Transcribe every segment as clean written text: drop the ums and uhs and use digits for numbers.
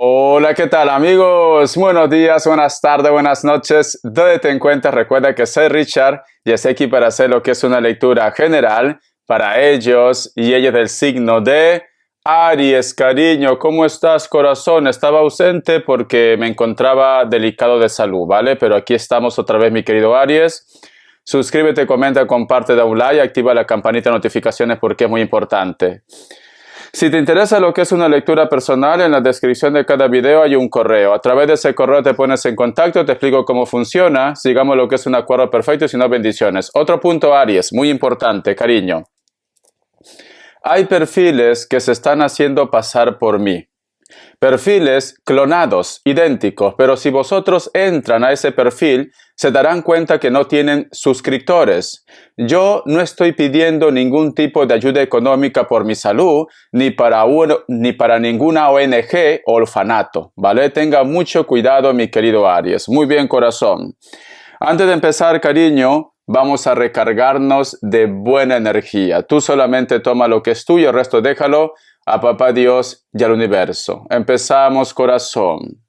Hola, ¿qué tal amigos? Buenos días, buenas tardes, buenas noches. ¿Dónde te encuentras? Recuerda que soy Richard y estoy aquí para hacer lo que es una lectura general para ellos y ellas del signo de Aries. Cariño, ¿cómo estás, corazón? Estaba ausente porque me encontraba delicado de salud, ¿vale? Pero aquí estamos otra vez, mi querido Aries. Suscríbete, comenta, comparte, da un like, activa la campanita de notificaciones porque es muy importante. Si te interesa lo que es una lectura personal, en la descripción de cada video hay un correo. A través de ese correo te pones en contacto, te explico cómo funciona, sigamos lo que es un acuerdo perfecto y si no, bendiciones. Otro punto, Aries, muy importante, cariño. Hay perfiles que se están haciendo pasar por mí. Perfiles clonados, idénticos, pero si vosotros entran a ese perfil, se darán cuenta que no tienen suscriptores. Yo no estoy pidiendo ningún tipo de ayuda económica por mi salud, ni para ninguna ONG o orfanato, ¿vale? Tenga mucho cuidado, mi querido Aries. Muy bien, corazón. Antes de empezar, cariño, vamos a recargarnos de buena energía. Tú solamente toma lo que es tuyo, el resto déjalo a Papá Dios y al universo. Empezamos, corazón.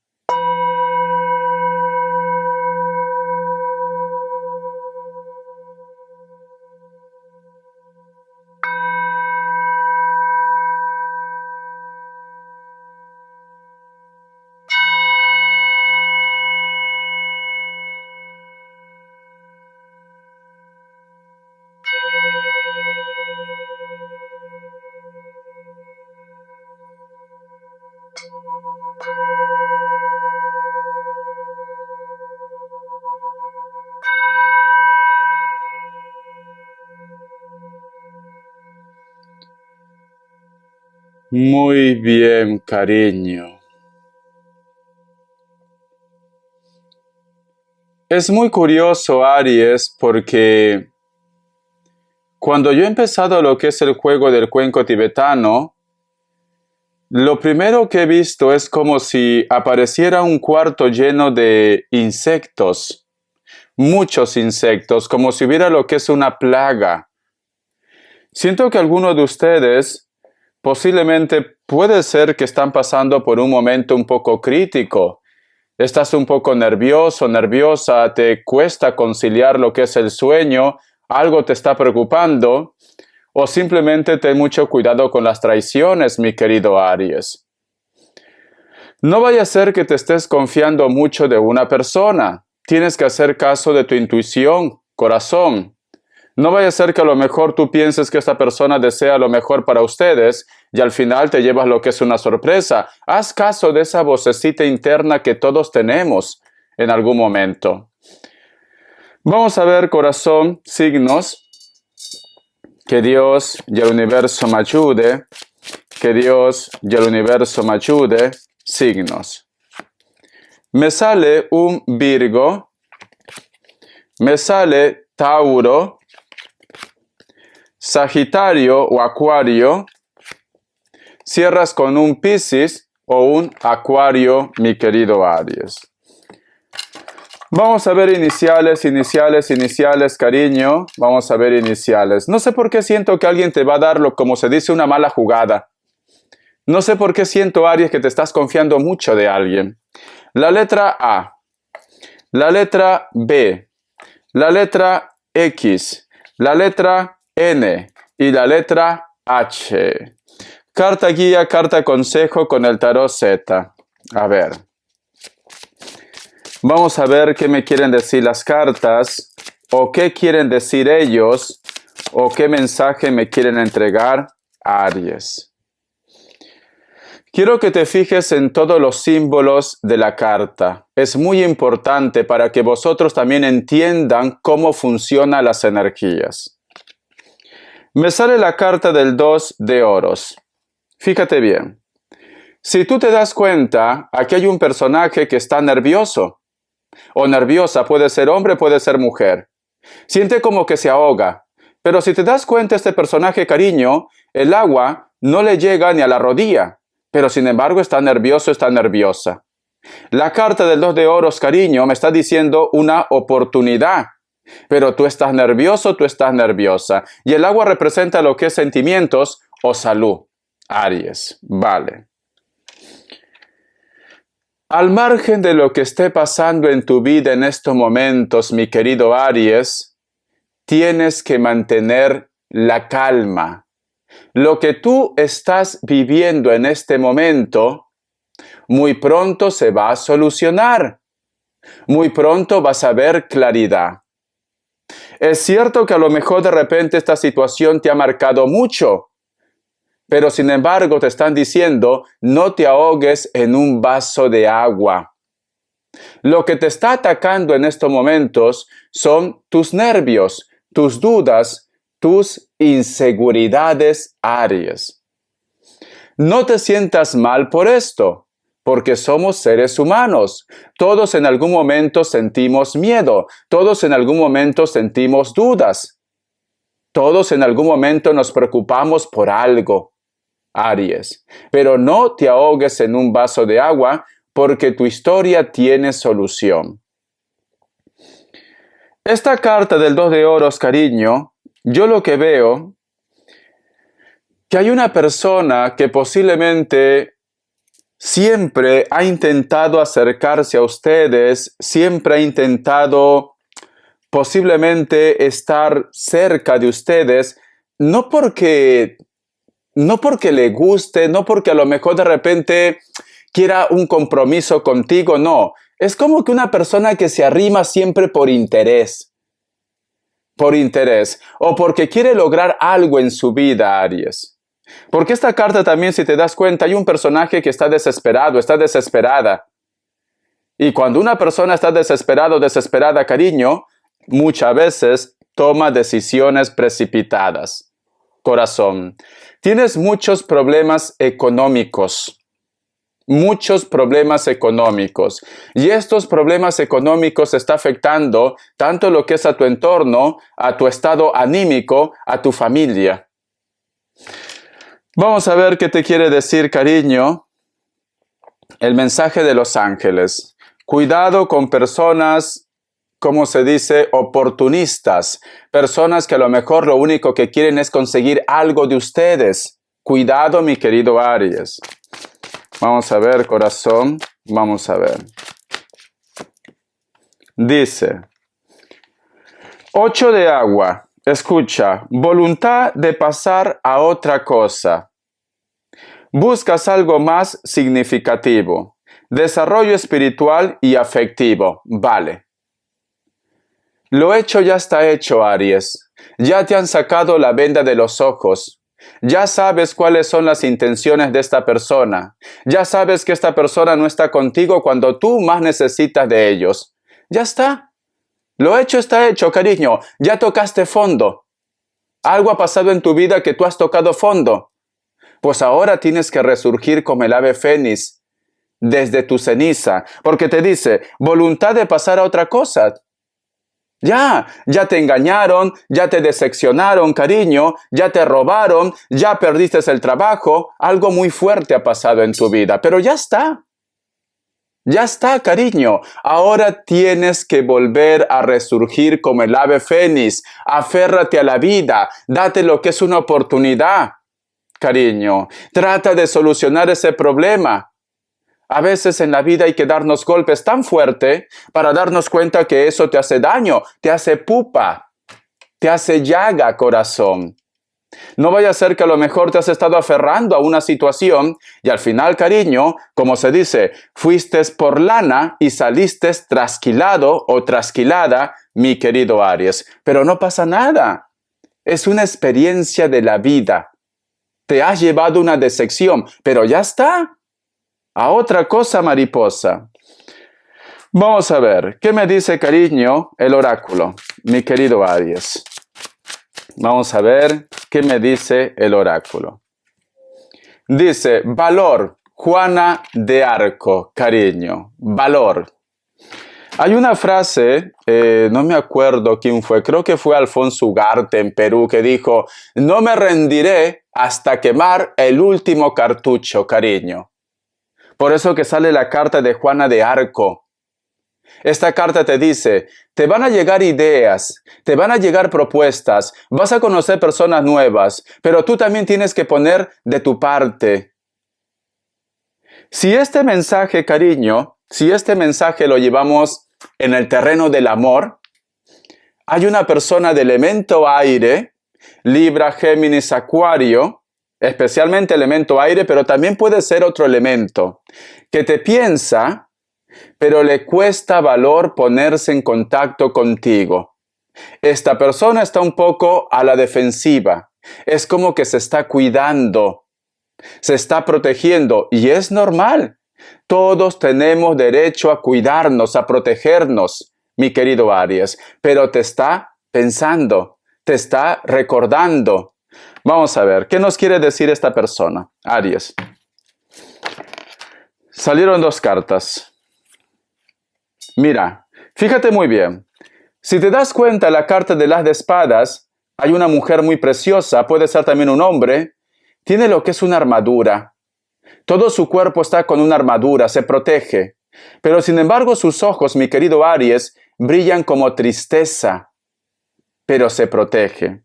Muy bien, cariño. Es muy curioso, Aries, porque cuando yo he empezado lo que es el juego del cuenco tibetano, lo primero que he visto es como si apareciera un cuarto lleno de insectos, muchos insectos, como si hubiera lo que es una plaga. Siento que algunos de ustedes posiblemente puede ser que están pasando por un momento un poco crítico. Estás un poco nervioso, nerviosa, te cuesta conciliar lo que es el sueño, algo te está preocupando, o simplemente ten mucho cuidado con las traiciones, mi querido Aries. No vaya a ser que te estés confiando mucho de una persona. Tienes que hacer caso de tu intuición, corazón. No vaya a ser que a lo mejor tú pienses que esta persona desea lo mejor para ustedes y al final te llevas lo que es una sorpresa. Haz caso de esa vocecita interna que todos tenemos en algún momento. Vamos a ver, corazón, signos. Que Dios y el universo me ayude. Que Dios y el universo me ayude. Signos. Me sale un Virgo. Me sale Tauro. Sagitario o Acuario. Cierras con un Piscis o un Acuario, mi querido Aries. Vamos a ver iniciales, cariño. Vamos a ver iniciales. No sé por qué siento que alguien te va a dar, como se dice, una mala jugada. No sé por qué siento, Aries, que te estás confiando mucho de alguien. La letra A. La letra B. La letra X. La letra N y la letra H. Carta guía, carta consejo con el tarot Z. A ver. Vamos a ver qué me quieren decir las cartas, o qué quieren decir ellos, o qué mensaje me quieren entregar, Aries. Quiero que te fijes en todos los símbolos de la carta. Es muy importante para que vosotros también entiendan cómo funcionan las energías. Me sale la carta del 2 de oros. Fíjate bien. Si tú te das cuenta, aquí hay un personaje que está nervioso o nerviosa, puede ser hombre, puede ser mujer. Siente como que se ahoga. Pero si te das cuenta, este personaje, cariño, el agua no le llega ni a la rodilla. Pero sin embargo está nervioso, está nerviosa. La carta del 2 de oros, cariño, me está diciendo una oportunidad. Pero tú estás nervioso, tú estás nerviosa. Y el agua representa lo que es sentimientos o salud. Aries, vale. Al margen de lo que esté pasando en tu vida en estos momentos, mi querido Aries, tienes que mantener la calma. Lo que tú estás viviendo en este momento, muy pronto se va a solucionar. Muy pronto vas a ver claridad. Es cierto que a lo mejor de repente esta situación te ha marcado mucho, pero sin embargo te están diciendo, no te ahogues en un vaso de agua. Lo que te está atacando en estos momentos son tus nervios, tus dudas, tus inseguridades, Aries. No te sientas mal por esto, porque somos seres humanos. Todos en algún momento sentimos miedo, todos en algún momento sentimos dudas, todos en algún momento nos preocupamos por algo, Aries. Pero no te ahogues en un vaso de agua, porque tu historia tiene solución. Esta carta del 2 de oros, cariño, yo lo que veo, que hay una persona que posiblemente siempre ha intentado acercarse a ustedes, siempre ha intentado posiblemente estar cerca de ustedes, no porque le guste, no porque a lo mejor de repente quiera un compromiso contigo, no. Es como que una persona que se arrima siempre por interés, o porque quiere lograr algo en su vida, Aries. Porque esta carta también, si te das cuenta, hay un personaje que está desesperado, está desesperada. Y cuando una persona está desesperado o desesperada, cariño, muchas veces toma decisiones precipitadas. Corazón, tienes muchos problemas económicos. Muchos problemas económicos. Y estos problemas económicos están afectando tanto lo que es a tu entorno, a tu estado anímico, a tu familia. Vamos a ver qué te quiere decir, cariño, el mensaje de los ángeles. Cuidado con personas, como se dice, oportunistas. Personas que a lo mejor lo único que quieren es conseguir algo de ustedes. Cuidado, mi querido Aries. Vamos a ver, corazón. Vamos a ver. Dice, 8 de agua. Escucha, voluntad de pasar a otra cosa. Buscas algo más significativo. Desarrollo espiritual y afectivo. Vale. Lo hecho ya está hecho, Aries. Ya te han sacado la venda de los ojos. Ya sabes cuáles son las intenciones de esta persona. Ya sabes que esta persona no está contigo cuando tú más necesitas de ellos. Ya está. Lo hecho está hecho, cariño. Ya tocaste fondo. Algo ha pasado en tu vida que tú has tocado fondo. Pues ahora tienes que resurgir como el ave fénix desde tu ceniza. Porque te dice, voluntad de pasar a otra cosa. Ya te engañaron, ya te decepcionaron, cariño, ya te robaron, ya perdiste el trabajo. Algo muy fuerte ha pasado en tu vida, pero ya está. Ya está, cariño. Ahora tienes que volver a resurgir como el ave fénix. Aférrate a la vida. Date lo que es una oportunidad, cariño. Trata de solucionar ese problema. A veces en la vida hay que darnos golpes tan fuertes para darnos cuenta que eso te hace daño, te hace pupa, te hace llaga, corazón. No vaya a ser que a lo mejor te has estado aferrando a una situación y al final, cariño, como se dice, fuiste por lana y saliste trasquilado o trasquilada, mi querido Aries. Pero no pasa nada. Es una experiencia de la vida. Te has llevado una decepción, pero ya está. A otra cosa, mariposa. Vamos a ver, ¿qué me dice, cariño, el oráculo, mi querido Aries? Vamos a ver qué me dice el oráculo. Dice, valor, Juana de Arco, cariño, valor. Hay una frase, no me acuerdo quién fue, creo que fue Alfonso Ugarte en Perú, que dijo, no me rendiré hasta quemar el último cartucho, cariño. Por eso que sale la carta de Juana de Arco. Esta carta te dice, te van a llegar ideas, te van a llegar propuestas, vas a conocer personas nuevas, pero tú también tienes que poner de tu parte. Si este mensaje, cariño, si este mensaje lo llevamos en el terreno del amor, hay una persona de elemento aire, Libra, Géminis, Acuario, especialmente elemento aire, pero también puede ser otro elemento, que te piensa, pero le cuesta valor ponerse en contacto contigo. Esta persona está un poco a la defensiva. Es como que se está cuidando, se está protegiendo, y es normal. Todos tenemos derecho a cuidarnos, a protegernos, mi querido Aries, pero te está pensando, te está recordando. Vamos a ver, ¿qué nos quiere decir esta persona? Aries. Salieron dos cartas. Mira, fíjate muy bien. Si te das cuenta, la carta de las de espadas, hay una mujer muy preciosa, puede ser también un hombre, tiene lo que es una armadura. Todo su cuerpo está con una armadura, se protege. Pero sin embargo sus ojos, mi querido Aries, brillan como tristeza, pero se protege.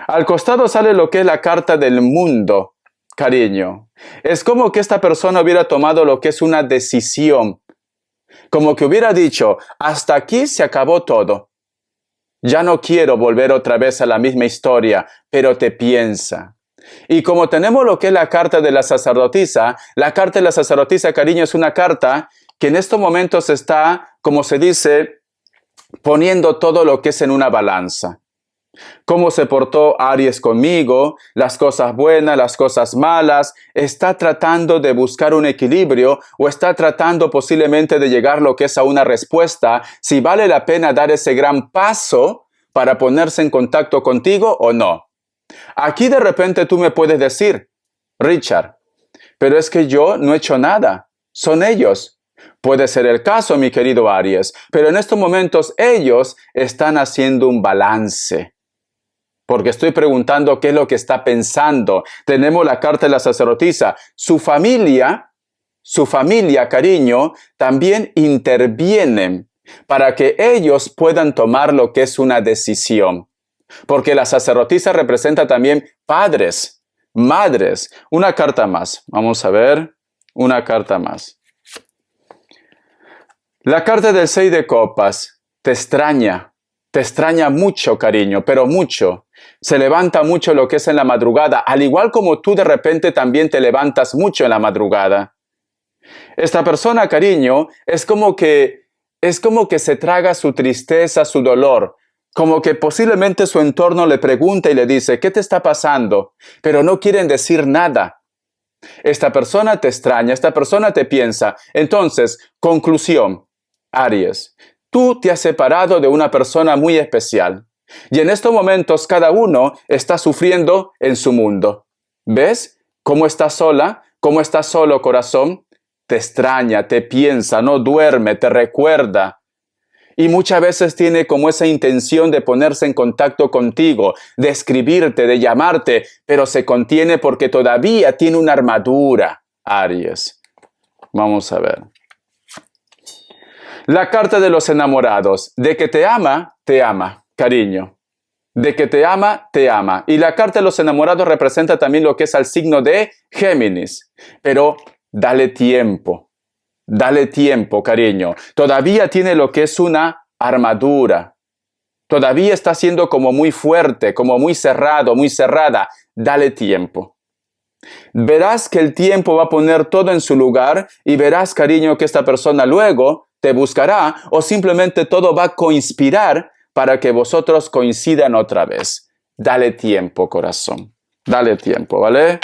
Al costado sale lo que es la carta del mundo, cariño. Es como que esta persona hubiera tomado lo que es una decisión. Como que hubiera dicho, hasta aquí se acabó todo. Ya no quiero volver otra vez a la misma historia, pero te piensa. Y como tenemos lo que es la carta de la sacerdotisa, la carta de la sacerdotisa, cariño, es una carta que en estos momentos está, como se dice, poniendo todo lo que es en una balanza. Cómo se portó Aries conmigo, las cosas buenas, las cosas malas, está tratando de buscar un equilibrio o está tratando posiblemente de llegar lo que es a una respuesta, si vale la pena dar ese gran paso para ponerse en contacto contigo o no. Aquí de repente tú me puedes decir, Richard, pero es que yo no he hecho nada, son ellos. Puede ser el caso, mi querido Aries, pero en estos momentos ellos están haciendo un balance. Porque estoy preguntando qué es lo que está pensando. Tenemos la carta de la sacerdotisa. Su familia, cariño, también intervienen para que ellos puedan tomar lo que es una decisión. Porque la sacerdotisa representa también padres, madres. Una carta más. Vamos a ver. Una carta más. La carta del 6 de copas te extraña mucho, cariño, pero mucho. Se levanta mucho lo que es en la madrugada, al igual como tú de repente también te levantas mucho en la madrugada. Esta persona, cariño, es como que se traga su tristeza, su dolor, como que posiblemente su entorno le pregunta y le dice, ¿qué te está pasando? Pero no quieren decir nada. Esta persona te extraña, esta persona te piensa. Entonces, conclusión, Aries, tú te has separado de una persona muy especial. Y en estos momentos cada uno está sufriendo en su mundo. ¿Ves cómo estás sola? ¿Cómo estás solo, corazón? Te extraña, te piensa, no duerme, te recuerda. Y muchas veces tiene como esa intención de ponerse en contacto contigo, de escribirte, de llamarte, pero se contiene porque todavía tiene una armadura, Aries. Vamos a ver. La carta de los enamorados. De que te ama, cariño. De que te ama, te ama. Y la carta de los enamorados representa también lo que es al signo de Géminis. Pero dale tiempo. Dale tiempo, cariño. Todavía tiene lo que es una armadura. Todavía está siendo como muy fuerte, como muy cerrado, muy cerrada. Dale tiempo. Verás que el tiempo va a poner todo en su lugar y verás, cariño, que esta persona luego te buscará o simplemente todo va a conspirar para que vosotros coincidan otra vez. Dale tiempo, corazón. Dale tiempo, ¿vale?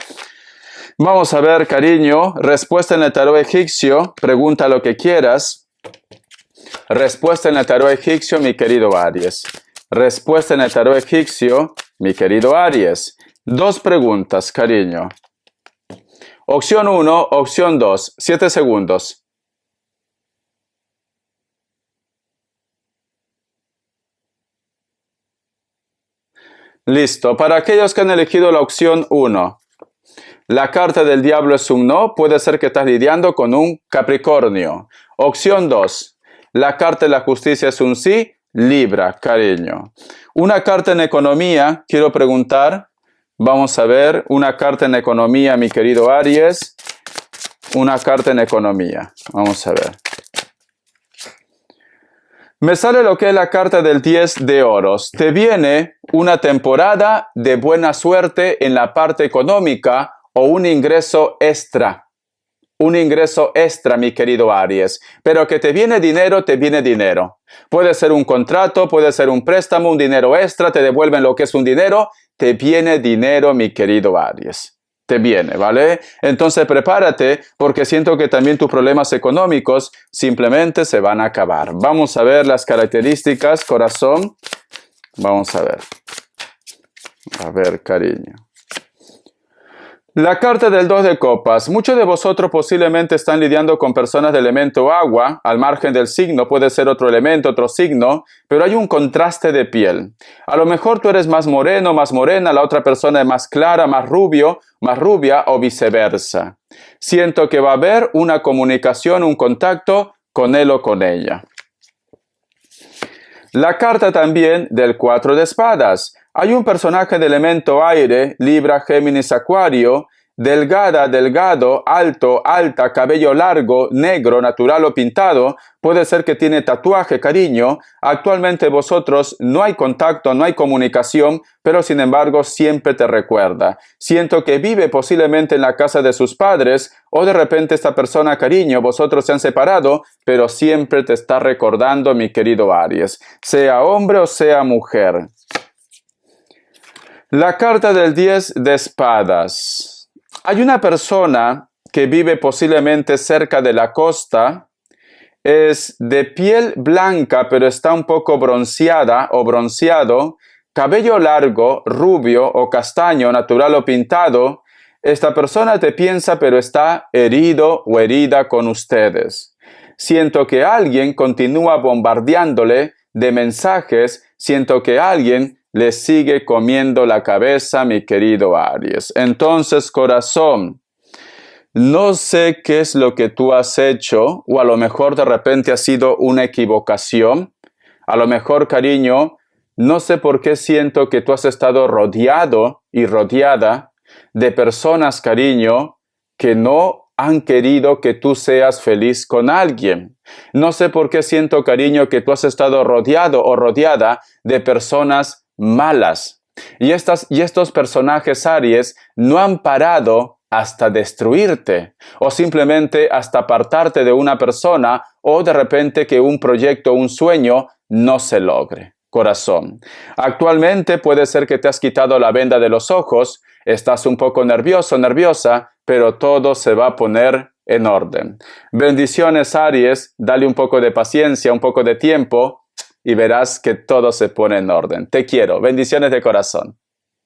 Vamos a ver, cariño, respuesta en el tarot egipcio, pregunta lo que quieras. Respuesta en el tarot egipcio, mi querido Aries. Respuesta en el tarot egipcio, mi querido Aries. Dos preguntas, cariño. Opción 1, opción 2, 7 segundos. Listo, para aquellos que han elegido la opción 1. La carta del diablo es un no, puede ser que estás lidiando con un Capricornio. Opción 2. La carta de la justicia es un sí, Libra, cariño. Una carta en economía, quiero preguntar. Vamos a ver, una carta en economía, mi querido Aries. Una carta en economía, vamos a ver. Me sale lo que es la carta del 10 de oros. Te viene una temporada de buena suerte en la parte económica o un ingreso extra. Un ingreso extra, mi querido Aries. Pero que te viene dinero, te viene dinero. Puede ser un contrato, puede ser un préstamo, un dinero extra, te devuelven lo que es un dinero. Te viene dinero, mi querido Aries. Te viene, ¿vale? Entonces prepárate porque siento que también tus problemas económicos simplemente se van a acabar. Vamos a ver las características, corazón. Vamos a ver. A ver, cariño. La carta del 2 de copas. Muchos de vosotros posiblemente están lidiando con personas de elemento agua, al margen del signo, puede ser otro elemento, otro signo, pero hay un contraste de piel. A lo mejor tú eres más moreno, más morena, la otra persona es más clara, más rubio, más rubia o viceversa. Siento que va a haber una comunicación, un contacto con él o con ella. La carta también del 4 de espadas. Hay un personaje de elemento aire, Libra, Géminis, Acuario, delgada, delgado, alto, alta, cabello largo, negro, natural o pintado. Puede ser que tiene tatuaje, cariño. Actualmente vosotros no hay contacto, no hay comunicación, pero sin embargo siempre te recuerda. Siento que vive posiblemente en la casa de sus padres o de repente esta persona, cariño, vosotros se han separado, pero siempre te está recordando, mi querido Aries, sea hombre o sea mujer. La carta del 10 de espadas. Hay una persona que vive posiblemente cerca de la costa, es de piel blanca pero está un poco bronceada o bronceado, cabello largo, rubio o castaño, natural o pintado. Esta persona te piensa pero está herido o herida con ustedes. Siento que alguien continúa bombardeándole de mensajes, siento que alguien le sigue comiendo la cabeza, mi querido Aries. Entonces, corazón, no sé qué es lo que tú has hecho, o a lo mejor de repente ha sido una equivocación. A lo mejor, cariño, no sé por qué siento que tú has estado rodeado y rodeada de personas, cariño, que no han querido que tú seas feliz con alguien. No sé por qué siento, cariño, que tú has estado rodeado o rodeada de personas malas. Y estos personajes, Aries, no han parado hasta destruirte o simplemente hasta apartarte de una persona o de repente que un proyecto, un sueño no se logre. Corazón. Actualmente puede ser que te has quitado la venda de los ojos, estás un poco nervioso, nerviosa, pero todo se va a poner en orden. Bendiciones, Aries, dale un poco de paciencia, un poco de tiempo y verás que todo se pone en orden. Te quiero. Bendiciones de corazón.